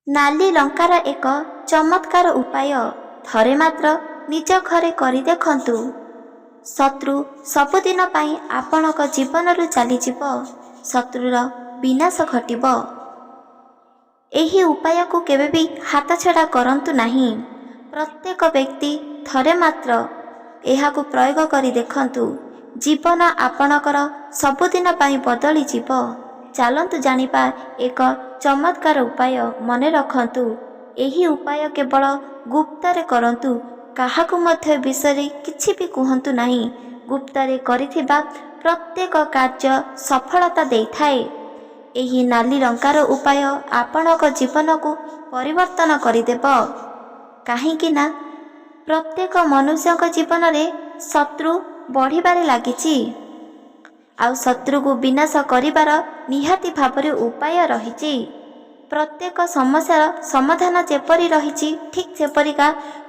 ନାଲି ଲଙ୍କାର ଏକ ଚମତ୍କାର ଉପାୟ ଥରେ ମାତ୍ର ନିଜ ଘରେ କରି ଦେଖନ୍ତୁ। ଶତ୍ରୁ ସବୁଦିନ ପାଇଁ ଆପଣଙ୍କ ଜୀବନରୁ ଚାଲିଯିବ, ଶତ୍ରୁର ବିନାଶ ଘଟିବ। ଏହି ଉପାୟକୁ କେବେ ବି ହାତଛଡ଼ା କରନ୍ତୁ ନାହିଁ। ପ୍ରତ୍ୟେକ ବ୍ୟକ୍ତି ଥରେ ମାତ୍ର ଏହାକୁ ପ୍ରୟୋଗ କରି ଦେଖନ୍ତୁ। ଜୀବନ ଆପଣଙ୍କର ସବୁଦିନ ପାଇଁ ବଦଳିଯିବ। ଚାଲନ୍ତୁ ଜାଣିବା ଏକ ଚମତ୍କାର ଉପାୟ। ମନେ ରଖନ୍ତୁ, ଏହି ଉପାୟ କେବଳ ଗୁପ୍ତରେ କରନ୍ତୁ। କାହାକୁ ମଧ୍ୟ ବିଷୟରେ କିଛି ବି କୁହନ୍ତୁ ନାହିଁ। ଗୁପ୍ତରେ କରିଥିବା ପ୍ରତ୍ୟେକ କାର୍ଯ୍ୟ ସଫଳତା ଦେଇଥାଏ। ଏହି ନାଲି ଲଙ୍କାର ଉପାୟ ଆପଣଙ୍କ ଜୀବନକୁ ପରିବର୍ତ୍ତନ କରିଦେବ। କାହିଁକି ନା ପ୍ରତ୍ୟେକ ମନୁଷ୍ୟଙ୍କ ଜୀବନରେ ଶତ୍ରୁ ବଢ଼ିବାରେ ଲାଗିଛି, ଆଉ ଶତ୍ରୁକୁ ବିନାଶ କରିବାର ନିହାତି ଭାବରେ ଉପାୟ ରହିଛି। ପ୍ରତ୍ୟେକ ସମସ୍ୟାର ସମାଧାନ ଯେପରି ରହିଛି, ଠିକ୍ ସେପରିକା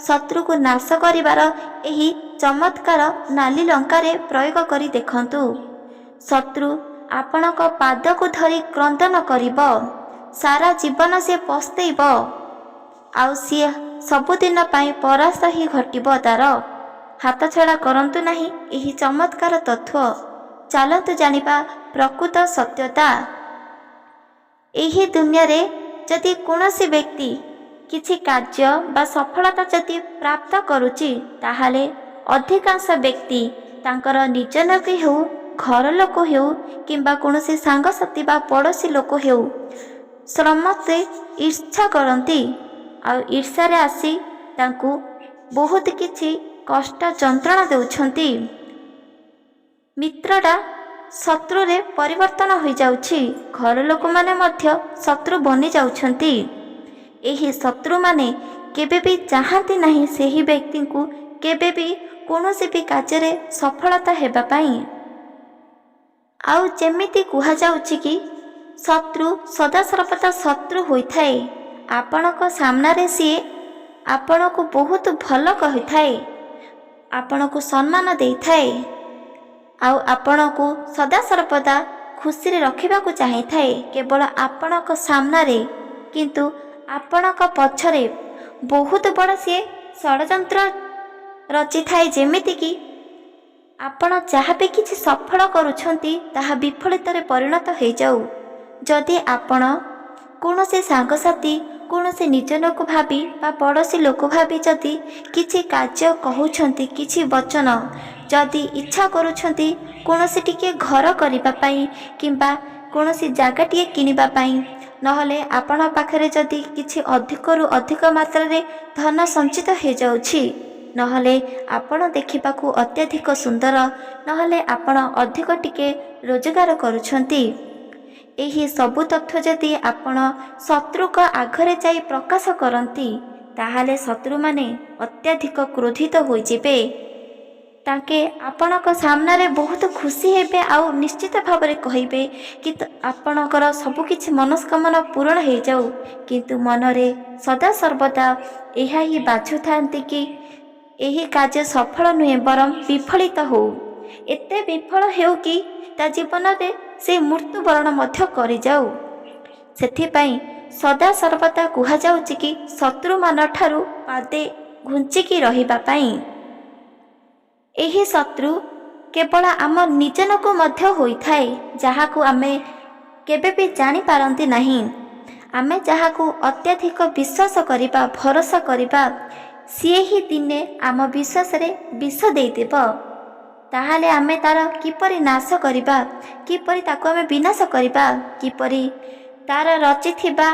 ଶତ୍ରୁକୁ ନାଶ କରିବାର ଏହି ଚମତ୍କାର ନାଲି ଲଙ୍କାରେ ପ୍ରୟୋଗ କରି ଦେଖନ୍ତୁ। ଶତ୍ରୁ ଆପଣଙ୍କ ପାଦକୁ ଧରି କ୍ରନ୍ଦନ କରିବ। ସାରା ଜୀବନ ସେ ପସ୍ତେଇବ, ଆଉ ସିଏ ସବୁଦିନ ପାଇଁ ପରାସ୍ତ ହିଁ ଘଟିବ ତାର। ହାତଛଡ଼ା କରନ୍ତୁ ନାହିଁ ଏହି ଚମତ୍କାର ତଥ୍ୟ। ଚାଲନ୍ତୁ ଜାଣିବା ପ୍ରକୃତ ସତ୍ୟତା। ଏହି ଦୁନିଆରେ ଯଦି କୌଣସି ବ୍ୟକ୍ତି କିଛି କାର୍ଯ୍ୟ ବା ସଫଳତା ଯଦି ପ୍ରାପ୍ତ କରୁଛି, ତାହେଲେ ଅଧିକାଂଶ ବ୍ୟକ୍ତି ତାଙ୍କର ନିଜ ଲୋକ ହେଉ, ଘର ଲୋକ ହେଉ କିମ୍ବା କୌଣସି ସାଙ୍ଗସାଥି ବା ପଡ଼ୋଶୀ ଲୋକ ହେଉ, ସମସ୍ତେ ଈର୍ଷା କରନ୍ତି। ଆଉ ଈର୍ଷାରେ ଆସି ତାଙ୍କୁ ବହୁତ କିଛି କଷ୍ଟ ଯନ୍ତ୍ରଣା ଦେଉଛନ୍ତି। ମିତ୍ରଟା ଶତ୍ରୁରେ ପରିବର୍ତ୍ତନ ହୋଇଯାଉଛି, ଘର ଲୋକମାନେ ମଧ୍ୟ ଶତ୍ରୁ ବନିଯାଉଛନ୍ତି। ଏହି ଶତ୍ରୁମାନେ କେବେ ବି ଚାହାନ୍ତି ନାହିଁ ସେହି ବ୍ୟକ୍ତିଙ୍କୁ କେବେ ବି କୌଣସି ବି କାର୍ଯ୍ୟରେ ସଫଳତା ହେବା ପାଇଁ। ଆଉ ଯେମିତି କୁହାଯାଉଛି କି ଶତ୍ରୁ ସଦାସର୍ବଦା ଶତ୍ରୁ ହୋଇଥାଏ। ଆପଣଙ୍କ ସାମ୍ନାରେ ସିଏ ଆପଣଙ୍କୁ ବହୁତ ଭଲ କହିଥାଏ, ଆପଣଙ୍କୁ ସମ୍ମାନ ଦେଇଥାଏ, ଆଉ ଆପଣଙ୍କୁ ସଦାସର୍ବଦା ଖୁସିରେ ରଖିବାକୁ ଚାହିଁଥାଏ କେବଳ ଆପଣଙ୍କ ସାମ୍ନାରେ। କିନ୍ତୁ ଆପଣଙ୍କ ପଛରେ ବହୁତ ବଡ଼ ସିଏ ଷଡ଼ଯନ୍ତ୍ର ରଚିଥାଏ, ଯେମିତିକି ଆପଣ ଯାହା ବି କିଛି ସଫଳ କରୁଛନ୍ତି ତାହା ବିଫଳିତରେ ପରିଣତ ହୋଇଯାଉ। ଯଦି ଆପଣ କୌଣସି ସାଙ୍ଗସାଥି, କୌଣସି ନିଜ ଲୋକ ଭାବି ବା ପଡ଼ୋଶୀ ଲୋକ ଭାବି ଯଦି କିଛି କାର୍ଯ୍ୟ କହୁଛନ୍ତି, କିଛି ବଚନ ଯଦି ଇଚ୍ଛା କରୁଛନ୍ତି କୌଣସି ଟିକିଏ ଘର କରିବା ପାଇଁ କିମ୍ବା କୌଣସି ଜାଗାଟିଏ କିଣିବା ପାଇଁ, ନହେଲେ ଆପଣ ପାଖରେ ଯଦି କିଛି ଅଧିକରୁ ଅଧିକ ମାତ୍ରାରେ ଧନ ସଞ୍ଚିତ ହୋଇଯାଉଛି, ନହେଲେ ଆପଣ ଦେଖିବାକୁ ଅତ୍ୟଧିକ ସୁନ୍ଦର, ନହେଲେ ଆପଣ ଅଧିକ ଟିକେ ରୋଜଗାର କରୁଛନ୍ତି, ଏହି ସବୁ ତଥ୍ୟ ଯଦି ଆପଣ ଶତ୍ରୁଙ୍କ ଆଗରେ ଯାଇ ପ୍ରକାଶ କରନ୍ତି, ତାହେଲେ ଶତ୍ରୁମାନେ ଅତ୍ୟଧିକ କ୍ରୋଧିତ ହୋଇଯିବେ। ତାଙ୍କେ ଆପଣଙ୍କ ସାମ୍ନାରେ ବହୁତ ଖୁସି ହେବେ, ଆଉ ନିଶ୍ଚିତ ଭାବରେ କହିବେ କି ଆପଣଙ୍କର ସବୁକିଛି ମନସ୍କାମନା ପୂରଣ ହୋଇଯାଉ। କିନ୍ତୁ ମନରେ ସଦାସର୍ବଦା ଏହା ହିଁ ବାଛୁଥାନ୍ତି କି ଏହି କାର୍ଯ୍ୟ ସଫଳ ନୁହେଁ, ବରଂ ବିଫଳିତ ହେଉ। ଏତେ ବିଫଳ ହେଉ କି ତା ଜୀବନରେ ସେ ମୃତ୍ୟୁବରଣ ମଧ୍ୟ କରିଯାଉ। ସେଥିପାଇଁ ସଦାସର୍ବଦା କୁହାଯାଉଛି କି ଶତ୍ରୁମାନଠାରୁ ପାଦେ ଘୁଞ୍ଚିକି ରହିବା ପାଇଁ। ଏହି ଶତ୍ରୁ କେବଳ ଆମ ନିଜ ଲୋକ ମଧ୍ୟ ହୋଇଥାଏ, ଯାହାକୁ ଆମେ କେବେ ବି ଜାଣିପାରନ୍ତି ନାହିଁ। ଆମେ ଯାହାକୁ ଅତ୍ୟଧିକ ବିଶ୍ୱାସ କରିବା, ଭରସା କରିବା, ସିଏ ହିଁ ଦିନେ ଆମ ବିଶ୍ୱାସରେ ବିଷ ଦେଇଦେବ। ତାହେଲେ ଆମେ ତାର କିପରି ନାଶ କରିବା, କିପରି ତାକୁ ଆମେ ବିନାଶ କରିବା, କିପରି ତାର ରଚିଥିବା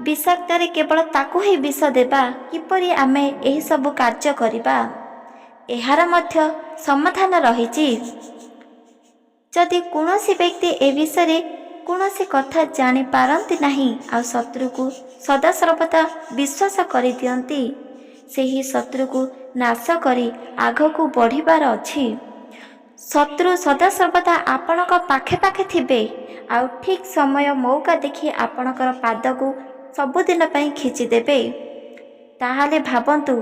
ବିଷାକ୍ତରେ କେବଳ ତାକୁ ହିଁ ବିଷ ଦେବା, କିପରି ଆମେ ଏହିସବୁ କାର୍ଯ୍ୟ କରିବା, ଏହାର ମଧ୍ୟ ସମାଧାନ ରହିଛି। ଯଦି କୌଣସି ବ୍ୟକ୍ତି ଏ ବିଷୟରେ କୌଣସି କଥା ଜାଣିପାରନ୍ତି ନାହିଁ, ଆଉ ଶତ୍ରୁକୁ ସଦାସର୍ବଦା ବିଶ୍ୱାସ କରିଦିଅନ୍ତି, ସେହି ଶତ୍ରୁକୁ ନାଶ କରି ଆଗକୁ ବଢ଼ିବାର ଅଛି। ଶତ୍ରୁ ସଦାସର୍ବଦା ଆପଣଙ୍କ ପାଖେ ପାଖେ ଥିବେ, ଆଉ ଠିକ୍ ସମୟ ମୌକା ଦେଖି ଆପଣଙ୍କର ପାଦକୁ ସବୁଦିନ ପାଇଁ ଖିଚିଦେବେ। ତାହେଲେ ଭାବନ୍ତୁ,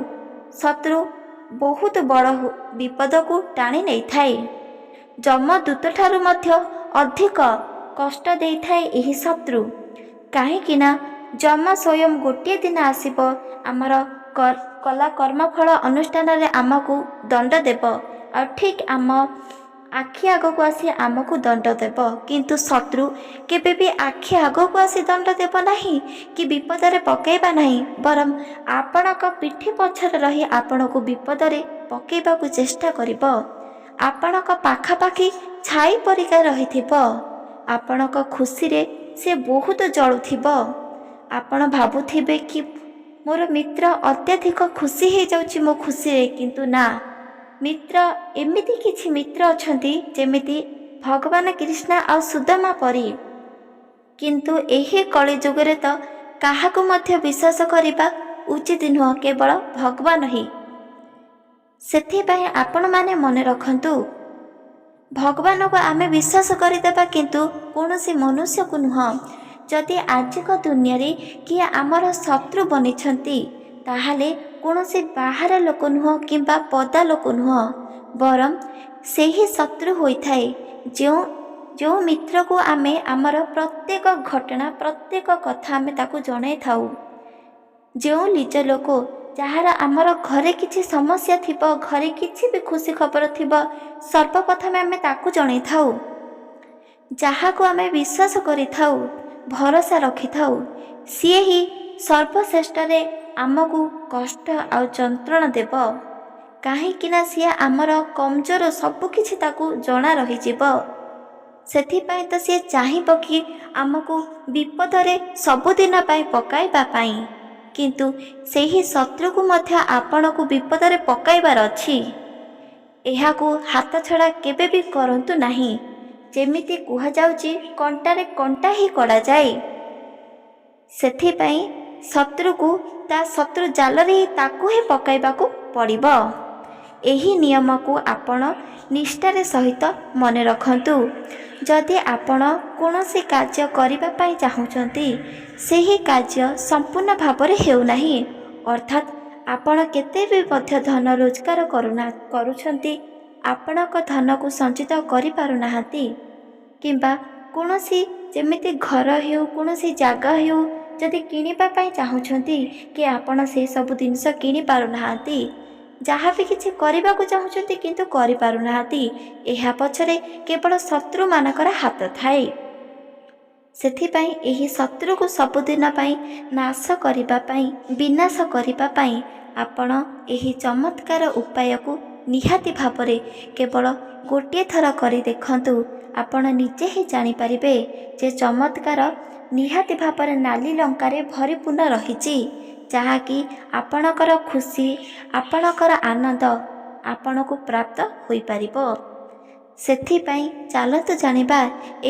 ଶତ୍ରୁ ବହୁତ ବଡ଼ ବିପଦକୁ ଟାଣି ନେଇଥାଏ। ଯମଦୂତଠାରୁ ମଧ୍ୟ ଅଧିକ କଷ୍ଟ ଦେଇଥାଏ ଏହି ଶତ୍ରୁ। କାହିଁକି ନା ଯମ ସ୍ୱୟଂ ଗୋଟିଏ ଦିନ ଆସିବ, ଆମର କଲା କର୍ମଫଳ ଅନୁଷ୍ଠାନରେ ଆମକୁ ଦଣ୍ଡ ଦେବ। ଆଉ ଠିକ୍ ଆମ ଆଖି ଆଗକୁ ଆସି ଆମକୁ ଦଣ୍ଡ ଦେବ। କିନ୍ତୁ ଶତ୍ରୁ କେବେ ବି ଆଖି ଆଗକୁ ଆସି ଦଣ୍ଡ ଦେବ ନାହିଁ କି ବିପଦରେ ପକାଇବା ନାହିଁ, ବରଂ ଆପଣଙ୍କ ପିଠି ପଛରେ ରହି ଆପଣଙ୍କୁ ବିପଦରେ ପକାଇବାକୁ ଚେଷ୍ଟା କରିବ। ଆପଣଙ୍କ ପାଖାପାଖି ଛାଇ ପରିକା ରହିଥିବ। ଆପଣଙ୍କ ଖୁସିରେ ସେ ବହୁତ ଜଳୁଥିବ। ଆପଣ ଭାବୁଥିବେ କି ମୋର ମିତ୍ର ଅତ୍ୟଧିକ ଖୁସି ହେଇଯାଉଛି ମୋ ଖୁସିରେ, କିନ୍ତୁ ନା, ମିତ୍ର ଏମିତି କିଛି ମିତ୍ର ଅଛନ୍ତି ଯେମିତି ଭଗବାନ କୃଷ୍ଣ ଆଉ ସୁଦାମା ପରି। କିନ୍ତୁ ଏହି କଳି ଯୁଗରେ ତ କାହାକୁ ମଧ୍ୟ ବିଶ୍ୱାସ କରିବା ଉଚିତ ନୁହଁ, କେବଳ ଭଗବାନ ହିଁ। ସେଥିପାଇଁ ଆପଣମାନେ ମନେ ରଖନ୍ତୁ, ଭଗବାନଙ୍କୁ ଆମେ ବିଶ୍ୱାସ କରିଦେବା, କିନ୍ତୁ କୌଣସି ମନୁଷ୍ୟକୁ ନୁହଁ। ଯଦି ଆଜିକ ଦୁନିଆରେ କିଏ ଆମର ଶତ୍ରୁ ବନିଛନ୍ତି, ତାହେଲେ କୌଣସି ବାହାର ଲୋକ ନୁହଁ କିମ୍ବା ପଦା ଲୋକ ନୁହଁ, ବରଂ ସେହି ଶତ୍ରୁ ହୋଇଥାଏ ଯେଉଁ ମିତ୍ରକୁ ଆମେ ଆମର ପ୍ରତ୍ୟେକ ଘଟଣା, ପ୍ରତ୍ୟେକ କଥା ଆମେ ତାକୁ ଜଣାଇଥାଉ। ଯେଉଁ ନିଜ ଲୋକ, ଯାହାର ଆମର ଘରେ କିଛି ସମସ୍ୟା ଥିବ, ଘରେ କିଛି ବି ଖୁସି ଖବର ଥିବ, ସର୍ବପ୍ରଥମେ ଆମେ ତାକୁ ଜଣାଇଥାଉ। ଯାହାକୁ ଆମେ ବିଶ୍ୱାସ କରିଥାଉ, ଭରସା ରଖିଥାଉ, ସିଏ ହିଁ ସର୍ବଶ୍ରେଷ୍ଠରେ ଆମକୁ କଷ୍ଟ ଆଉ ଯନ୍ତ୍ରଣା ଦେବ। କାହିଁକିନା ସିଏ ଆମର କମଜୋର ସବୁକିଛି ତାକୁ ଜଣା ରହିଯିବ। ସେଥିପାଇଁ ତ ସିଏ ଚାହିଁବ କି ଆମକୁ ବିପଦରେ ସବୁଦିନ ପାଇଁ ପକାଇବା ପାଇଁ। କିନ୍ତୁ ସେହି ଶତ୍ରୁକୁ ମଧ୍ୟ ଆପଣଙ୍କୁ ବିପଦରେ ପକାଇବାର ଅଛି। ଏହାକୁ ହାତଛଡ଼ା କେବେ ବି କରନ୍ତୁ ନାହିଁ। ଯେମିତି କୁହାଯାଉଛି, କଣ୍ଟାରେ କଣ୍ଟା ହିଁ କଢ଼ାଯାଏ। ସେଥିପାଇଁ ଶତ୍ରୁକୁ ତା ଶତ୍ରୁ ଜାଲରେ ହିଁ ତାକୁ ହିଁ ପକାଇବାକୁ ପଡ଼ିବ। ଏହି ନିୟମକୁ ଆପଣ ନିଷ୍ଠାର ସହିତ ମନେ ରଖନ୍ତୁ। ଯଦି ଆପଣ କୌଣସି କାର୍ଯ୍ୟ କରିବା ପାଇଁ ଚାହୁଁଛନ୍ତି, ସେହି କାର୍ଯ୍ୟ ସମ୍ପୂର୍ଣ୍ଣ ଭାବରେ ହେଉନାହିଁ, ଅର୍ଥାତ୍ ଆପଣ କେତେ ବି ମଧ୍ୟ ଧନ ରୋଜଗାର କରୁଛନ୍ତି, ଆପଣଙ୍କ ଧନକୁ ସଞ୍ଚିତ କରିପାରୁନାହାନ୍ତି, କିମ୍ବା କୌଣସି ଯେମିତି ଘର ହେଉ, କୌଣସି ଜାଗା ହେଉ ଯଦି କିଣିବା ପାଇଁ ଚାହୁଁଛନ୍ତି କି ଆପଣ ସେସବୁ ଜିନିଷ କିଣିପାରୁନାହାନ୍ତି, ଯାହା ବି କିଛି କରିବାକୁ ଚାହୁଁଛନ୍ତି କିନ୍ତୁ କରିପାରୁନାହାନ୍ତି, ଏହା ପଛରେ କେବଳ ଶତ୍ରୁମାନଙ୍କର ହାତ ଥାଏ। ସେଥିପାଇଁ ଏହି ଶତ୍ରୁକୁ ସବୁଦିନ ପାଇଁ ନାଶ କରିବା ପାଇଁ, ବିନାଶ କରିବା ପାଇଁ ଆପଣ ଏହି ଚମତ୍କାର ଉପାୟକୁ ନିହାତି ଭାବରେ କେବଳ ଗୋଟିଏ ଥର କରି ଦେଖନ୍ତୁ। ଆପଣ ନିଜେ ହିଁ ଜାଣିପାରିବେ ଯେ ଚମତ୍କାର ନିହାତି ଭାବରେ ନାଲି ଲଙ୍କାରେ ଭରିପୂର୍ଣ୍ଣ ରହିଛି, ଯାହାକି ଆପଣଙ୍କର ଖୁସି, ଆପଣଙ୍କର ଆନନ୍ଦ ଆପଣଙ୍କୁ ପ୍ରାପ୍ତ ହୋଇପାରିବ। ସେଥିପାଇଁ ଚାଲନ୍ତୁ ଜାଣିବା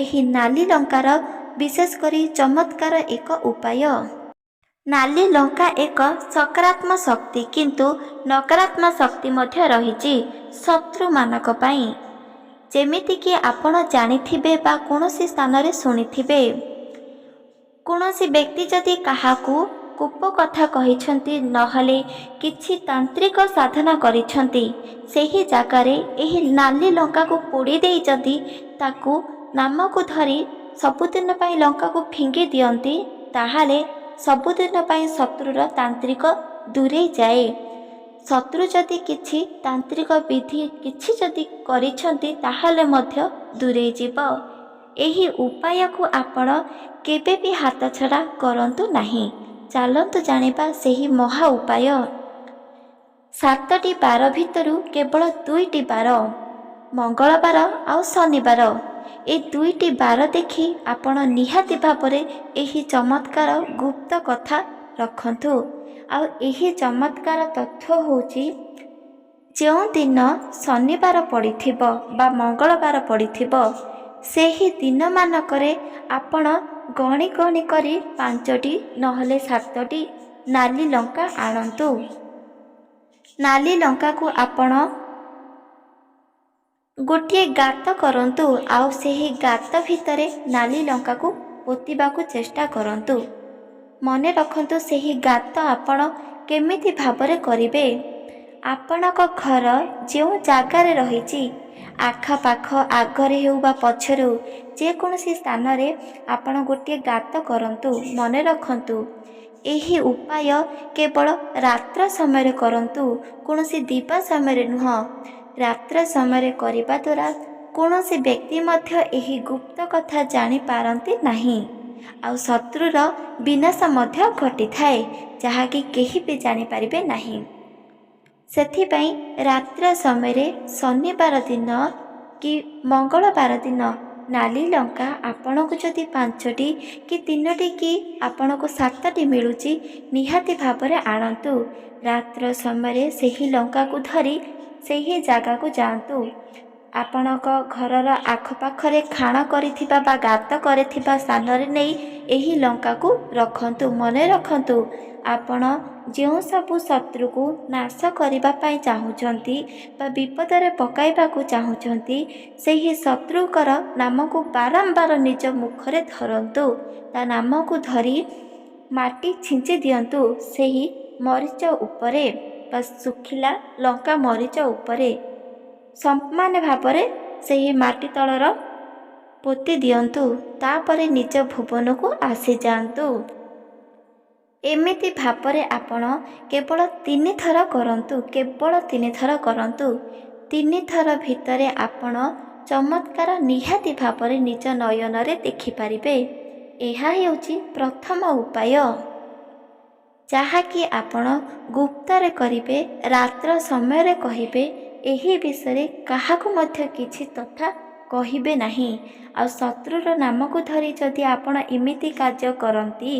ଏହି ନାଲି ଲଙ୍କାର ବିଶେଷ କରି ଚମତ୍କାର ଏକ ଉପାୟ। ନାଲି ଲଙ୍କା ଏକ ସକାରାତ୍ମକ ଶକ୍ତି, କିନ୍ତୁ ନକାରାତ୍ମକ ଶକ୍ତି ମଧ୍ୟ ରହିଛି ଶତ୍ରୁମାନଙ୍କ ପାଇଁ। ଯେମିତିକି ଆପଣ ଜାଣିଥିବେ ବା କୌଣସି ସ୍ଥାନରେ ଶୁଣିଥିବେ, କୌଣସି ବ୍ୟକ୍ତି ଯଦି କାହାକୁ କୋପ କଥା କହିଛନ୍ତି, ନହେଲେ କିଛି ତାନ୍ତ୍ରିକ ସାଧନା କରିଛନ୍ତି, ସେହି ଜାଗାରେ ଏହି ନାଲି ଲଙ୍କାକୁ ପୋଡ଼ି ଦେଇ ଯଦି ତାକୁ ନାମକୁ ଧରି ସବୁଦିନ ପାଇଁ ଲଙ୍କାକୁ ଫିଙ୍ଗି ଦିଅନ୍ତି, ତାହେଲେ ସବୁଦିନ ପାଇଁ ଶତ୍ରୁର ତାନ୍ତ୍ରିକ ଦୂରେଇ ଯାଏ। ଶତ୍ରୁ ଯଦି କିଛି ତାନ୍ତ୍ରିକ ବିଧି କିଛି ଯଦି କରିଛନ୍ତି, ତାହେଲେ ମଧ୍ୟ ଦୂରେଇ ଯିବ। ଏହି ଉପାୟକୁ ଆପଣ କେବେ ବି ହାତଛଡ଼ା କରନ୍ତୁ ନାହିଁ। ଚାଲନ୍ତୁ ଜାଣିବା ସେହି ମହା ଉପାୟ। 7ଟି ବାର ଭିତରୁ କେବଳ 2ଟି ବାର, ମଙ୍ଗଳବାର ଆଉ ଶନିବାର, ଏ 2ଟି ବାର ଦେଖି ଆପଣ ନିହାତି ଭାବରେ ଏହି ଚମତ୍କାର ଗୁପ୍ତ କଥା ରଖନ୍ତୁ। ଆଉ ଏହି ଚମତ୍କାର ତଥ୍ୟ ହେଉଛି, ଯେଉଁଦିନ ଶନିବାର ପଡ଼ିଥିବ ବା ମଙ୍ଗଳବାର ପଡ଼ିଥିବ, ସେହି ଦିନମାନଙ୍କରେ ଆପଣ ଗଣି ଗଣି କରି 5ଟି ନହେଲେ 7ଟି ନାଲି ଲଙ୍କା ଆଣନ୍ତୁ। ନାଲି ଲଙ୍କାକୁ ଆପଣ ଗୋଟିଏ ଗାତ କରନ୍ତୁ, ଆଉ ସେହି ଗାତ ଭିତରେ ନାଲି ଲଙ୍କାକୁ ପୋତିବାକୁ ଚେଷ୍ଟା କରନ୍ତୁ। ମନେ ରଖନ୍ତୁ, ସେହି ଗାତ ଆପଣ କେମିତି ଭାବରେ କରିବେ। ଆପଣଙ୍କ ଘର ଯେଉଁ ଜାଗାରେ ରହିଛି, ଆଖପାଖ ଆଗରେ ହେଉ ବା ପଛରେ ହେଉ ଯେକୌଣସି ସ୍ଥାନରେ ଆପଣ ଗୋଟିଏ ଗାତ କରନ୍ତୁ। ମନେ ରଖନ୍ତୁ, ଏହି ଉପାୟ କେବଳ ରାତ୍ର ସମୟରେ କରନ୍ତୁ, କୌଣସି ଦିବା ସମୟରେ ନୁହଁ। ରାତ୍ର ସମୟରେ କରିବା ଦ୍ୱାରା କୌଣସି ବ୍ୟକ୍ତି ମଧ୍ୟ ଏହି ଗୁପ୍ତ କଥା ଜାଣିପାରନ୍ତି ନାହିଁ, ଆଉ ଶତ୍ରୁର ବିନାଶ ମଧ୍ୟ ଘଟିଥାଏ, ଯାହାକି କେହି ବି ଜାଣିପାରିବେ ନାହିଁ। ସେଥିପାଇଁ ରାତ୍ର ସମୟରେ ଶନିବାର ଦିନ କି ମଙ୍ଗଳବାର ଦିନ ନାଲି ଲଙ୍କା ଆପଣଙ୍କୁ ଯଦି 5ଟି କି 3ଟି କି ଆପଣଙ୍କୁ 7ଟି ମିଳୁଛି, ନିହାତି ଭାବରେ ଆଣନ୍ତୁ। ରାତ୍ର ସମୟରେ ସେହି ଲଙ୍କାକୁ ଧରି ସେହି ଜାଗାକୁ ଯାଆନ୍ତୁ। ଆପଣଙ୍କ ଘରର ଆଖପାଖରେ ଖାଣ କରିଥିବା ବା ଗାତ କରିଥିବା ସ୍ଥାନରେ ନେଇ ଏହି ଲଙ୍କାକୁ ରଖନ୍ତୁ। ମନେ ରଖନ୍ତୁ, ଆପଣ ଯେଉଁ ସବୁ ଶତ୍ରୁକୁ ନାଶ କରିବା ପାଇଁ ଚାହୁଁଛନ୍ତି ବା ବିପଦରେ ପକାଇବାକୁ ଚାହୁଁଛନ୍ତି, ସେହି ଶତ୍ରୁଙ୍କର ନାମକୁ ବାରମ୍ବାର ନିଜ ମୁଖରେ ଧରନ୍ତୁ। ତା ନାମକୁ ଧରି ମାଟି ଛିଞ୍ଚି ଦିଅନ୍ତୁ ସେହି ମରିଚ ଉପରେ ବା ଶୁଖିଲା ଲଙ୍କା ମରିଚ ଉପରେ। ସମାନ ଭାବରେ ସେହି ମାଟି ତଳର ପୋତି ଦିଅନ୍ତୁ। ତାପରେ ନିଜ ଭୁବନକୁ ଆସିଯାଆନ୍ତୁ। ଏମିତି ଭାବରେ ଆପଣ କେବଳ 3 ଥର କରନ୍ତୁ। କେବଳ 3 ଥର କରନ୍ତୁ। 3 ଥର ଭିତରେ ଆପଣ ଚମତ୍କାର ନିହାତି ଭାବରେ ନିଜ ନୟନରେ ଦେଖିପାରିବେ। ଏହା ହେଉଛି ପ୍ରଥମ ଉପାୟ, ଯାହାକି ଆପଣ ଗୁପ୍ତରେ କରିବେ, ରାତ୍ର ସମୟରେ କହିବେ। ଏହି ବିଷୟରେ କାହାକୁ ମଧ୍ୟ କିଛି କଥା କହିବେ ନାହିଁ। ଆଉ ଶତ୍ରୁର ନାମକୁ ଧରି ଯଦି ଆପଣ ଏମିତି କାର୍ଯ୍ୟ କରନ୍ତି,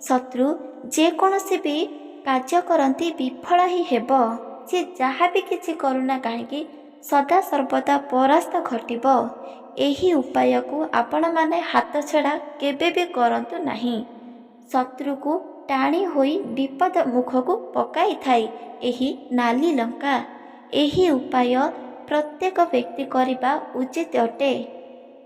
ଶତ୍ରୁ ଯେକୌଣସି ବି କାର୍ଯ୍ୟ କରନ୍ତି ବିଫଳ ହିଁ ହେବ। ସେ ଯାହା ବି କିଛି କରୁନା କାହିଁକି ସଦାସର୍ବଦା ପରାସ୍ତ ଘଟିବ। ଏହି ଉପାୟକୁ ଆପଣମାନେ ହାତଛଡ଼ା କେବେ ବି କରନ୍ତୁ ନାହିଁ। ଶତ୍ରୁକୁ ଟାଣି ହୋଇ ବିପଦ ମୁଖକୁ ପକାଇଥାଏ ଏହି ନାଲି ଲଙ୍କା। ଏହି ଉପାୟ ପ୍ରତ୍ୟେକ ବ୍ୟକ୍ତି କରିବା ଉଚିତ ଅଟେ।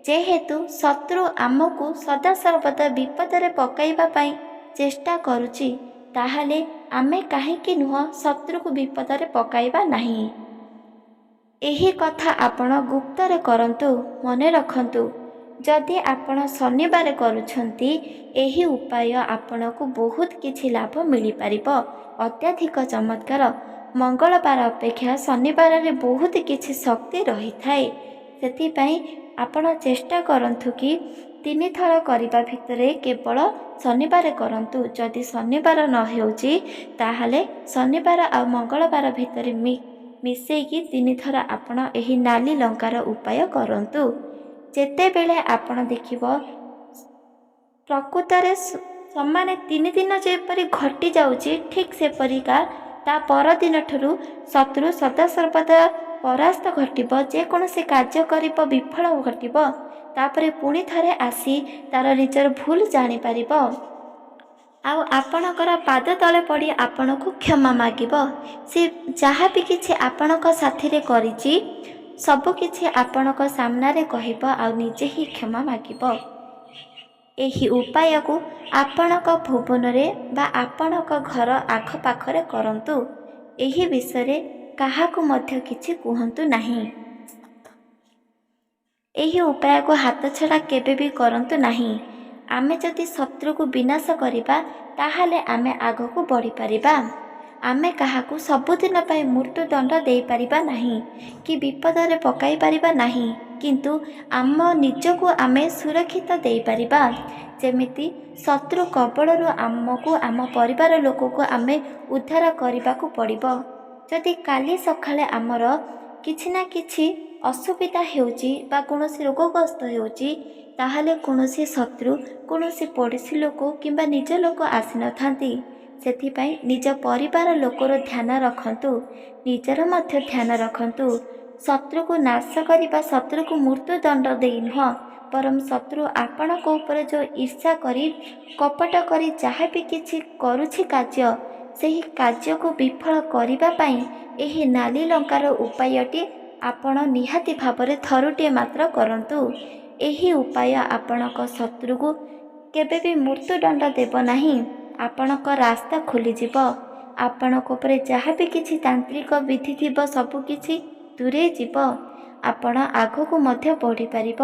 ଯେହେତୁ ଶତ୍ରୁ ଆମକୁ ସଦାସର୍ବଦା ବିପଦରେ ପକାଇବା ପାଇଁ ଚେଷ୍ଟା କରୁଛି, ତାହେଲେ ଆମେ କାହିଁକି ନୁହଁ ଶତ୍ରୁକୁ ବିପଦରେ ପକାଇବା ନାହିଁ। ଏହି କଥା ଆପଣ ଗୁପ୍ତରେ କରନ୍ତୁ। ମନେ ରଖନ୍ତୁ, ଯଦି ଆପଣ ଶନିବାର କରୁଛନ୍ତି, ଏହି ଉପାୟ ଆପଣଙ୍କୁ ବହୁତ କିଛି ଲାଭ ମିଳିପାରିବ। ଅତ୍ୟଧିକ ଚମତ୍କାର। ମଙ୍ଗଳବାର ଅପେକ୍ଷା ଶନିବାରରେ ବହୁତ କିଛି ଶକ୍ତି ରହିଥାଏ। ସେଥିପାଇଁ ଆପଣ ଚେଷ୍ଟା କରନ୍ତୁ କି 3 ଥର କରିବା ଭିତରେ କେବଳ ଶନିବାର କରନ୍ତୁ। ଯଦି ଶନିବାର ନ ହେଉଛି, ତାହେଲେ ଶନିବାର ଆଉ ମଙ୍ଗଳବାର ଭିତରେ ମିଶେଇକି 3 ଥର ଆପଣ ଏହି ନାଲି ଲଙ୍କାର ଉପାୟ କରନ୍ତୁ। ଯେତେବେଳେ ଆପଣ ଦେଖିବ ପ୍ରକୃତରେ ସମାନ 3 ଦିନ ଯେପରି ଘଟି ଯାଉଛି, ଠିକ୍ ସେପରିକା ତା ପରଦିନଠାରୁ ଶତ୍ରୁ ସଦାସର୍ବଦା ପରାସ୍ତ ଘଟିବ। ଯେକୌଣସି କାର୍ଯ୍ୟ କରିବ ବିଫଳ ଘଟିବ। ତାପରେ ପୁଣି ଥରେ ଆସି ତାର ନିଜର ଭୁଲ ଜାଣିପାରିବ, ଆଉ ଆପଣଙ୍କର ପାଦ ତଳେ ପଡ଼ି ଆପଣଙ୍କୁ କ୍ଷମା ମାଗିବ। ସେ ଯାହା ବି କିଛି ଆପଣଙ୍କ ସାଥିରେ କରିଛି, ସବୁକିଛି ଆପଣଙ୍କ ସାମ୍ନାରେ କହିବ ଆଉ ନିଜେ ହିଁ କ୍ଷମା ମାଗିବ। ଏହି ଉପାୟକୁ ଆପଣଙ୍କ ଭୁବନରେ ବା ଆପଣଙ୍କ ଘର ଆଖପାଖରେ କରନ୍ତୁ। ଏହି ବିଷୟରେ କାହାକୁ ମଧ୍ୟ କିଛି କୁହନ୍ତୁ ନାହିଁ। ଏହି ଉପାୟକୁ ହାତଛଡ଼ା କେବେ ବି କରନ୍ତୁ ନାହିଁ। ଆମେ ଯଦି ଶତ୍ରୁକୁ ବିନାଶ କରିବା, ତାହେଲେ ଆମେ ଆଗକୁ ବଢ଼ିପାରିବା। ଆମେ କାହାକୁ ସବୁଦିନ ପାଇଁ ମୃତ୍ୟୁଦଣ୍ଡ ଦେଇପାରିବା ନାହିଁ କି ବିପଦରେ ପକାଇ ପାରିବା ନାହିଁ, କିନ୍ତୁ ଆମ ନିଜକୁ ଆମେ ସୁରକ୍ଷିତ ଦେଇପାରିବା। ଯେମିତି ଶତ୍ରୁ କବଳରୁ ଆମକୁ, ଆମ ପରିବାର ଲୋକକୁ ଆମେ ଉଦ୍ଧାର କରିବାକୁ ପଡ଼ିବ। ଯଦି କାଲି ସକାଳେ ଆମର କିଛି ନା କିଛି ଅସୁବିଧା ହେଉଛି ବା କୌଣସି ରୋଗଗ୍ରସ୍ତ ହେଉଛି, ତାହେଲେ କୌଣସି ଶତ୍ରୁ, କୌଣସି ପଡ଼ୋଶୀ ଲୋକ କିମ୍ବା ନିଜ ଲୋକ ଆସିନଥାନ୍ତି। ସେଥିପାଇଁ ନିଜ ପରିବାର ଲୋକର ଧ୍ୟାନ ରଖନ୍ତୁ, ନିଜର ମଧ୍ୟ ଧ୍ୟାନ ରଖନ୍ତୁ। ଶତ୍ରୁକୁ ନାଶ କରିବା, ଶତ୍ରୁକୁ ମୃତ୍ୟୁଦଣ୍ଡ ଦେଇ ନୁହଁ, ବରଂ ଶତ୍ରୁ ଆପଣଙ୍କ ଉପରେ ଯେଉଁ ଈର୍ଷା କରି, କପଟ କରି ଯାହା ବି କିଛି କରୁଛି କାର୍ଯ୍ୟ, ସେହି କାର୍ଯ୍ୟକୁ ବିଫଳ କରିବା ପାଇଁ ଏହି ନାଲି ଲଙ୍କାର ଉପାୟଟି ଆପଣ ନିହାତି ଭାବରେ ଥରୁଟିଏ ମାତ୍ର କରନ୍ତୁ। ଏହି ଉପାୟ ଆପଣଙ୍କ ଶତ୍ରୁକୁ କେବେ ବି ମୃତ୍ୟୁଦଣ୍ଡ ଦେବ ନାହିଁ। ଆପଣଙ୍କ ରାସ୍ତା ଖୋଲିଯିବ। ଆପଣଙ୍କ ଉପରେ ଯାହା ବି କିଛି ତାନ୍ତ୍ରିକ ବିଧି ଥିବ, ସବୁକିଛି ଦୂରେଇ ଯିବ। ଆପଣ ଆଗକୁ ମଧ୍ୟ ବଢ଼ିପାରିବ।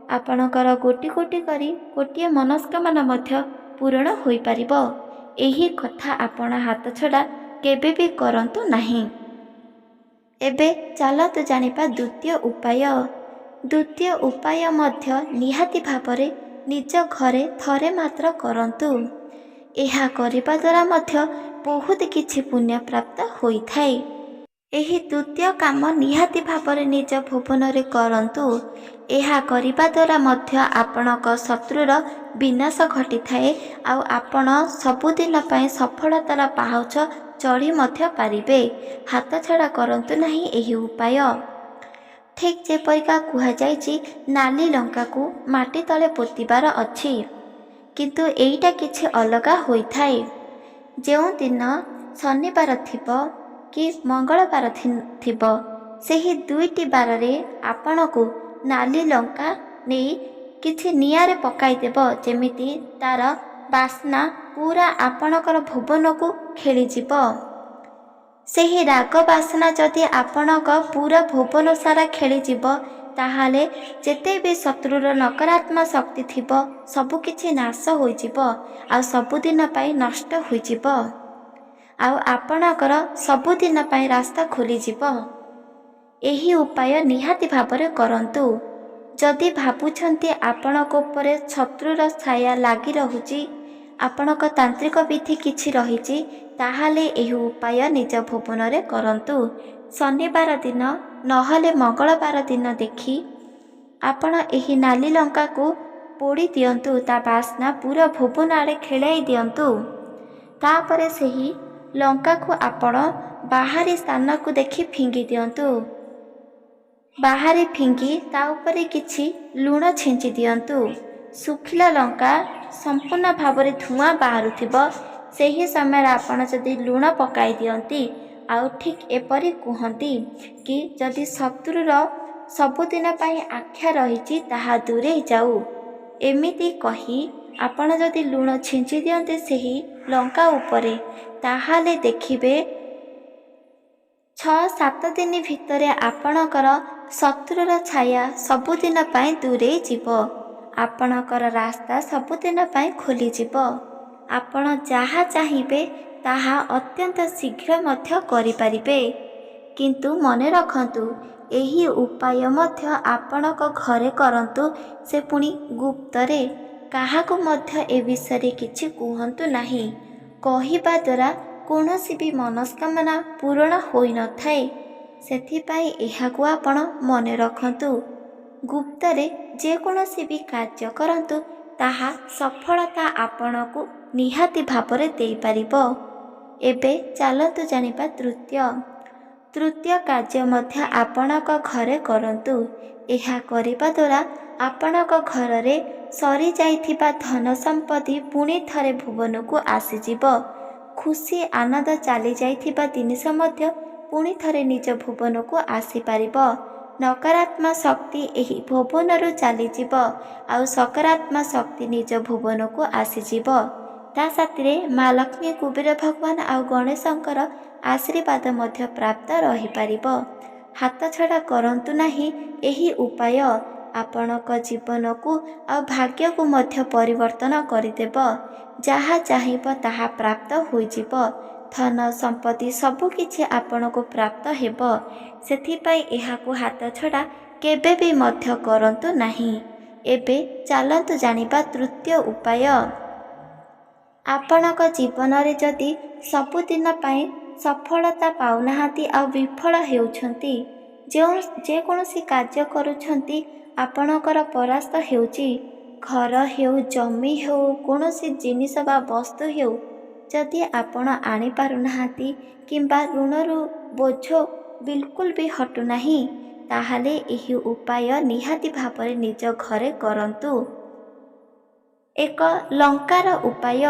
ଆପଣଙ୍କର ଗୋଟି ଗୋଟି କରି ଗୋଟିଏ ମନସ୍କାମନା ମଧ୍ୟ ପୂରଣ ହୋଇପାରିବ। ଏହି କଥା ଆପଣ ହାତଛଡ଼ା କେବେ ବି କରନ୍ତୁ ନାହିଁ। ଏବେ ଚାଲନ୍ତୁ ଜାଣିବା ଦ୍ୱିତୀୟ ଉପାୟ। ଦ୍ୱିତୀୟ ଉପାୟ ମଧ୍ୟ ନିହାତି ଭାବରେ ନିଜ ଘରେ ଥରେ ମାତ୍ର କରନ୍ତୁ। ଏହା କରିବା ଦ୍ୱାରା ମଧ୍ୟ ବହୁତ କିଛି ପୁଣ୍ୟ ପ୍ରାପ୍ତ ହୋଇଥାଏ। ଏହି ଦ୍ୱିତୀୟ କାମ ନିହାତି ଭାବରେ ନିଜ ଭୁବନରେ କରନ୍ତୁ। ଏହା କରିବା ଦ୍ୱାରା ମଧ୍ୟ ଆପଣଙ୍କ ଶତ୍ରୁର ବିନାଶ ଘଟିଥାଏ ଆଉ ଆପଣ ସବୁଦିନ ପାଇଁ ସଫଳତାର ପାହାଚ ଚଢ଼ି ମଧ୍ୟ ପାରିବେ। ହାତଛଡ଼ା କରନ୍ତୁ ନାହିଁ ଏହି ଉପାୟ। ଠିକ୍ ଯେପରିକା କୁହାଯାଇଛି, ନାଲି ଲଙ୍କାକୁ ମାଟି ତଳେ ପୋତିବାର ଅଛି, କିନ୍ତୁ ଏଇଟା କିଛି ଅଲଗା ହୋଇଥାଏ। ଯେଉଁଦିନ ଶନିବାର ଥିବ କି ମଙ୍ଗଳବାର ଥିବ, ସେହି ଦୁଇଟି ବାରରେ ଆପଣଙ୍କୁ ନାଲି ଲଙ୍କା ନେଇ କିଛି ନିଆଁରେ ପକାଇଦେବ, ଯେମିତି ତାର ବାସ୍ନା ପୁରା ଆପଣଙ୍କର ଭୁବନକୁ ଖେଳିଯିବ। ସେହି ରାଗ ବାସ୍ନା ଯଦି ଆପଣଙ୍କ ପୁରା ଭୁବନ ସାରା ଖେଳିଯିବ, ତାହେଲେ ଯେତେ ବି ଶତ୍ରୁର ନକାରାତ୍ମକ ଶକ୍ତି ଥିବ ସବୁକିଛି ନାଶ ହୋଇଯିବ ଆଉ ସବୁଦିନ ପାଇଁ ନଷ୍ଟ ହୋଇଯିବ ଆଉ ଆପଣଙ୍କର ସବୁଦିନ ପାଇଁ ରାସ୍ତା ଖୋଲିଯିବ। ଏହି ଉପାୟ ନିହାତି ଭାବରେ କରନ୍ତୁ। ଯଦି ଭାବୁଛନ୍ତି ଆପଣଙ୍କ ଉପରେ ଶତ୍ରୁର ଛାୟା ଲାଗି ରହୁଛି, ଆପଣଙ୍କ ତାନ୍ତ୍ରିକ ବିଧି କିଛି ରହିଛି, ତାହେଲେ ଏହି ଉପାୟ ନିଜ ଭୁବନରେ କରନ୍ତୁ। ଶନିବାର ଦିନ ନହେଲେ ମଙ୍ଗଳବାର ଦିନ ଦେଖି ଆପଣ ଏହି ନାଲି ଲଙ୍କାକୁ ପୋଡ଼ି ଦିଅନ୍ତୁ। ତା ବାସ୍ନା ପୁରା ଭୁବନ ଆଡ଼େ ଖେଳାଇ ଦିଅନ୍ତୁ। ତାପରେ ସେହି ଲଙ୍କାକୁ ଆପଣ ବାହାରି ସ୍ଥାନକୁ ଦେଖି ଫିଙ୍ଗି ଦିଅନ୍ତୁ। ବାହାରେ ଫିଙ୍ଗି ତା ଉପରେ କିଛି ଲୁଣ ଛିଞ୍ଚି ଦିଅନ୍ତୁ। ଶୁଖିଲା ଲଙ୍କା ସମ୍ପୂର୍ଣ୍ଣ ଭାବରେ ଧୂଆଁ ବାହାରୁଥିବ, ସେହି ସମୟରେ ଆପଣ ଯଦି ଲୁଣ ପକାଇ ଦିଅନ୍ତି ଆଉ ଠିକ୍ ଏପରି କୁହନ୍ତି କି, ଯଦି ଶତ୍ରୁର ସବୁଦିନ ପାଇଁ ଆଖ୍ୟା ରହିଛି ତାହା ଦୂରେଇ ଯାଉ, ଏମିତି କହି ଆପଣ ଯଦି ଲୁଣ ଛିଞ୍ଚି ଦିଅନ୍ତି ସେହି ଲଙ୍କା ଉପରେ, ତାହେଲେ ଦେଖିବେ 6-7 ଦିନ ଭିତରେ ଆପଣଙ୍କର ଶତ୍ରୁର ଛାୟା ସବୁଦିନ ପାଇଁ ଦୂରେଇ ଯିବ। ଆପଣଙ୍କର ରାସ୍ତା ସବୁଦିନ ପାଇଁ ଖୋଲିଯିବ। ଆପଣ ଯାହା ଚାହିଁବେ ତାହା ଅତ୍ୟନ୍ତ ଶୀଘ୍ର ମଧ୍ୟ କରିପାରିବେ। କିନ୍ତୁ ମନେ ରଖନ୍ତୁ, ଏହି ଉପାୟ ମଧ୍ୟ ଆପଣଙ୍କ ଘରେ କରନ୍ତୁ, ସେ ପୁଣି ଗୁପ୍ତରେ। କାହାକୁ ମଧ୍ୟ ଏ ବିଷୟରେ କିଛି କୁହନ୍ତୁ ନାହିଁ। କହିବା ଦ୍ୱାରା କୌଣସି ବି ମନସ୍କାମନା ପୂରଣ ହୋଇନଥାଏ। ସେଥିପାଇଁ ଏହାକୁ ଆପଣ ମନେ ରଖନ୍ତୁ। ଗୁପ୍ତରେ ଯେକୌଣସି ବି କାର୍ଯ୍ୟ କରନ୍ତୁ, ତାହା ସଫଳତା ଆପଣଙ୍କୁ ନିହାତି ଭାବରେ ଦେଇପାରିବ। ଏବେ ଚାଲନ୍ତୁ ଜାଣିବା ତୃତୀୟ କାର୍ଯ୍ୟ ମଧ୍ୟ ଆପଣଙ୍କ ଘରେ କରନ୍ତୁ। ଏହା କରିବା ଦ୍ୱାରା ଆପଣଙ୍କ ଘରରେ ସରିଯାଇଥିବା ଧନ ସମ୍ପତ୍ତି ପୁଣି ଥରେ ଭୁବନକୁ ଆସିଯିବ। ଖୁସି ଆନନ୍ଦ ଚାଲିଯାଇଥିବା ଜିନିଷ ମଧ୍ୟ ପୁଣି ଥରେ ନିଜ ଭୁବନକୁ ଆସିପାରିବ। ନକାରାତ୍ମକ ଶକ୍ତି ଏହି ଭୁବନରୁ ଚାଲିଯିବ ଆଉ ସକାରାତ୍ମକ ଶକ୍ତି ନିଜ ଭୁବନକୁ ଆସିଯିବ। ତା ସାଥିରେ ମା ଲକ୍ଷ୍ମୀ, କୁବେର ଭଗବାନ ଆଉ ଗଣେଶଙ୍କର ଆଶୀର୍ବାଦ ମଧ୍ୟ ପ୍ରାପ୍ତ ରହିପାରିବ। ହାତଛଡ଼ା କରନ୍ତୁ ନାହିଁ ଏହି ଉପାୟ। ଆପଣଙ୍କ ଜୀବନକୁ ଆଉ ଭାଗ୍ୟକୁ ମଧ୍ୟ ପରିବର୍ତ୍ତନ କରିଦେବ। ଯାହା ଚାହିଁବ ତାହା ପ୍ରାପ୍ତ ହୋଇଯିବ। ଧନ ସମ୍ପତ୍ତି ସବୁକିଛି ଆପଣଙ୍କୁ ପ୍ରାପ୍ତ ହେବ। ସେଥିପାଇଁ ଏହାକୁ ହାତଛଡ଼ା କେବେ ବି ମଧ୍ୟ କରନ୍ତୁ ନାହିଁ। ଏବେ ଚାଲନ୍ତୁ ଜାଣିବା ତୃତୀୟ ଉପାୟ। ଆପଣଙ୍କ ଜୀବନରେ ଯଦି ସବୁଦିନ ପାଇଁ ସଫଳତା ପାଉନାହାନ୍ତି ଆଉ ବିଫଳ ହେଉଛନ୍ତି, ଯେକୌଣସି କାର୍ଯ୍ୟ କରୁଛନ୍ତି ଆପଣଙ୍କର ପରାସ୍ତ ହେଉଛି, ଘର ହେଉ, ଜମି ହେଉ, କୌଣସି ଜିନିଷ ବା ବସ୍ତୁ ହେଉ, ଯଦି ଆପଣ ଆଣିପାରୁନାହାନ୍ତି କିମ୍ବା ଋଣରୁ ବୋଝ ବିଲକୁଲ ବି ହଟୁନାହିଁ, ତାହେଲେ ଏହି ଉପାୟ ନିହାତି ଭାବରେ ନିଜ ଘରେ କରନ୍ତୁ। ଏକ ଲଙ୍କାର ଉପାୟ।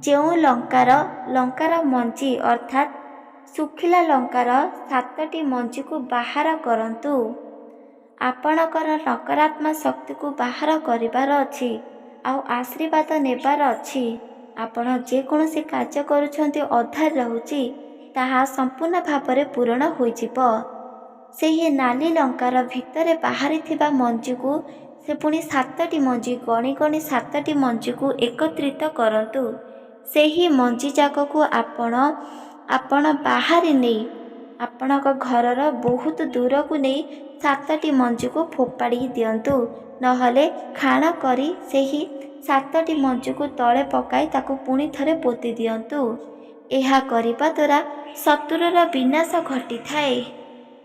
ଯେଉଁ ଲଙ୍କାର ମଞ୍ଜି ଅର୍ଥାତ୍ ଶୁଖିଲା ଲଙ୍କାର 7ଟି ମଞ୍ଜିକୁ ବାହାର କରନ୍ତୁ। ଆପଣଙ୍କର ନକାରାତ୍ମକ ଶକ୍ତିକୁ ବାହାର କରିବାର ଅଛି ଆଉ ଆଶୀର୍ବାଦ ନେବାର ଅଛି। ଆପଣ ଯେକୌଣସି କାର୍ଯ୍ୟ କରୁଛନ୍ତି ଅଧାରେ ରହୁଛି, ତାହା ସମ୍ପୂର୍ଣ୍ଣ ଭାବରେ ପୂରଣ ହୋଇଯିବ। ସେହି ନାଲି ଲଙ୍କାର ଭିତରେ ବାହାରିଥିବା ମଞ୍ଜିକୁ ସେ ପୁଣି 7ଟି ମଞ୍ଜି ଗଣି ଗଣି 7ଟି ମଞ୍ଜିକୁ ଏକତ୍ରିତ କରନ୍ତୁ। ସେହି ମଞ୍ଜି ଯାକକୁ ଆପଣ ବାହାରି ନେଇ ଆପଣଙ୍କ ଘରର ବହୁତ ଦୂରକୁ ନେଇ 7ଟି ମଞ୍ଜିକୁ ଫୋପାଡ଼ି ଦିଅନ୍ତୁ। ନହେଲେ ଖାଣ କରି ସେହି 7ଟି ମଞ୍ଜିକୁ ତଳେ ପକାଇ ତାକୁ ପୁଣି ଥରେ ପୋତି ଦିଅନ୍ତୁ। ଏହା କରିବା ଦ୍ୱାରା ଶତ୍ରୁର ବିନାଶ ଘଟିଥାଏ।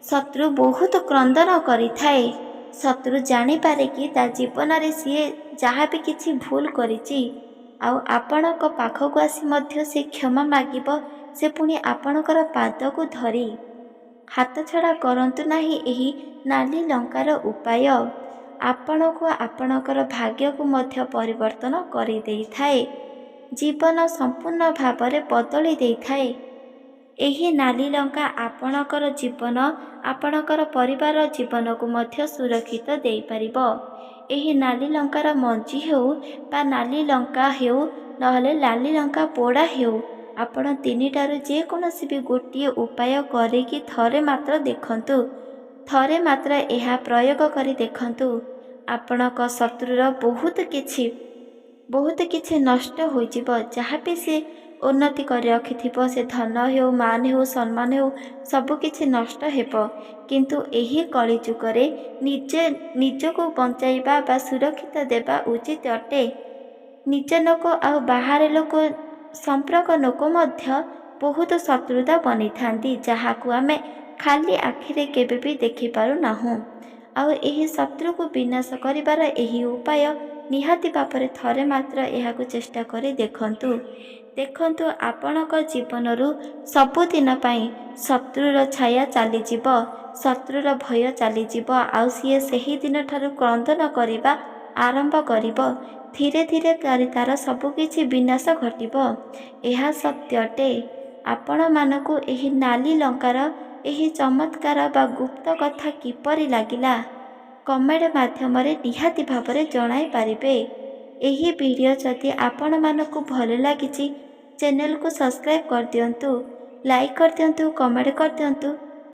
ଶତ୍ରୁ ବହୁତ କ୍ରନ୍ଦନ କରିଥାଏ। ଶତ୍ରୁ ଜାଣିପାରେ କି ତା ଜୀବନରେ ସିଏ ଯାହା ବି କିଛି ଭୁଲ କରିଛି, ଆଉ ଆପଣଙ୍କ ପାଖକୁ ଆସି ମଧ୍ୟ ସେ କ୍ଷମା ମାଗିବ। ସେ ପୁଣି ଆପଣଙ୍କର ପାଦକୁ ଧରି ହାତଛଡ଼ା କରନ୍ତୁ ନାହିଁ ଏହି ନାଲି ଲଙ୍କାର ଉପାୟ। ଆପଣଙ୍କୁ ଆପଣଙ୍କର ଭାଗ୍ୟକୁ ମଧ୍ୟ ପରିବର୍ତ୍ତନ କରିଦେଇଥାଏ। ଜୀବନ ସମ୍ପୂର୍ଣ୍ଣ ଭାବରେ ବଦଳି ଦେଇଥାଏ। ଏହି ନାଲି ଲଙ୍କା ଆପଣଙ୍କର ଜୀବନ, ଆପଣଙ୍କର ପରିବାର ଜୀବନକୁ ମଧ୍ୟ ସୁରକ୍ଷିତ ଦେଇପାରିବ। ଏହି ନାଲି ଲଙ୍କାର ମଞ୍ଜି ହେଉ ବା ନାଲି ଲଙ୍କା ହେଉ, ନହେଲେ ନାଲି ଲଙ୍କା ପୋଡ଼ା ହେଉ, ଆପଣ ତିନିଟାରୁ ଯେକୌଣସି ବି ଗୋଟିଏ ଉପାୟ କରିକି ଥରେ ମାତ୍ର ଦେଖନ୍ତୁ। ଥରେ ମାତ୍ର ଏହା ପ୍ରୟୋଗ କରି ଦେଖନ୍ତୁ। ଆପଣଙ୍କ ଶତ୍ରୁର ବହୁତ କିଛି ନଷ୍ଟ ହୋଇଯିବ। ଯାହା ବି ସେ ଉନ୍ନତି କରି ରଖିଥିବ, ସେ ଧନ ହେଉ, ମାନ ହେଉ, ସମ୍ମାନ ହେଉ, ସବୁକିଛି ନଷ୍ଟ ହେବ। କିନ୍ତୁ ଏହି କଳିଯୁଗରେ ନିଜକୁ ବଞ୍ଚାଇବା ବା ସୁରକ୍ଷିତ ଦେବା ଉଚିତ ଅଟେ। ନିଜ ଲୋକ ଆଉ ବାହାର ଲୋକ, ସମ୍ପର୍କ ଲୋକ ମଧ୍ୟ ବହୁତ ଶତ୍ରୁତା ବନିଥାନ୍ତି, ଯାହାକୁ ଆମେ ଖାଲି ଆଖିରେ କେବେ ବି ଦେଖିପାରୁନାହୁଁ। ଆଉ ଏହି ଶତ୍ରୁକୁ ବିନାଶ କରିବାର ଏହି ଉପାୟ ନିହାତି ଭାବରେ ଥରେ ମାତ୍ର ଏହାକୁ ଚେଷ୍ଟା କରି ଦେଖନ୍ତୁ। ଆପଣଙ୍କ ଜୀବନରୁ ସବୁଦିନ ପାଇଁ ଶତ୍ରୁର ଛାୟା ଚାଲିଯିବ, ଶତ୍ରୁର ଭୟ ଚାଲିଯିବ। ଆଉ ସିଏ ସେହି ଦିନଠାରୁ କ୍ରନ୍ଦନ କରିବା ଆରମ୍ଭ କରିବ। ଧୀରେ ଧୀରେ କରି ତାର ସବୁକିଛି ବିନାଶ ଘଟିବ। ଏହା ସତ୍ୟ ଅଟେ। ଆପଣମାନଙ୍କୁ ଏହି ନାଲି ଲଙ୍କାର ଏହି ଚମତ୍କାର ବା ଗୁପ୍ତ କଥା କିପରି ଲାଗିଲା, କମେଣ୍ଟ ମାଧ୍ୟମରେ ନିହାତି ଭାବରେ ଜଣାଇ ପାରିବେ। ଏହି ଭିଡ଼ିଓ ଯଦି ଆପଣମାନଙ୍କୁ ଭଲ ଲାଗିଛି, ଚ୍ୟାନେଲକୁ ସବସ୍କ୍ରାଇବ୍ କରିଦିଅନ୍ତୁ, ଲାଇକ୍ କରିଦିଅନ୍ତୁ, କମେଣ୍ଟ କରିଦିଅନ୍ତୁ।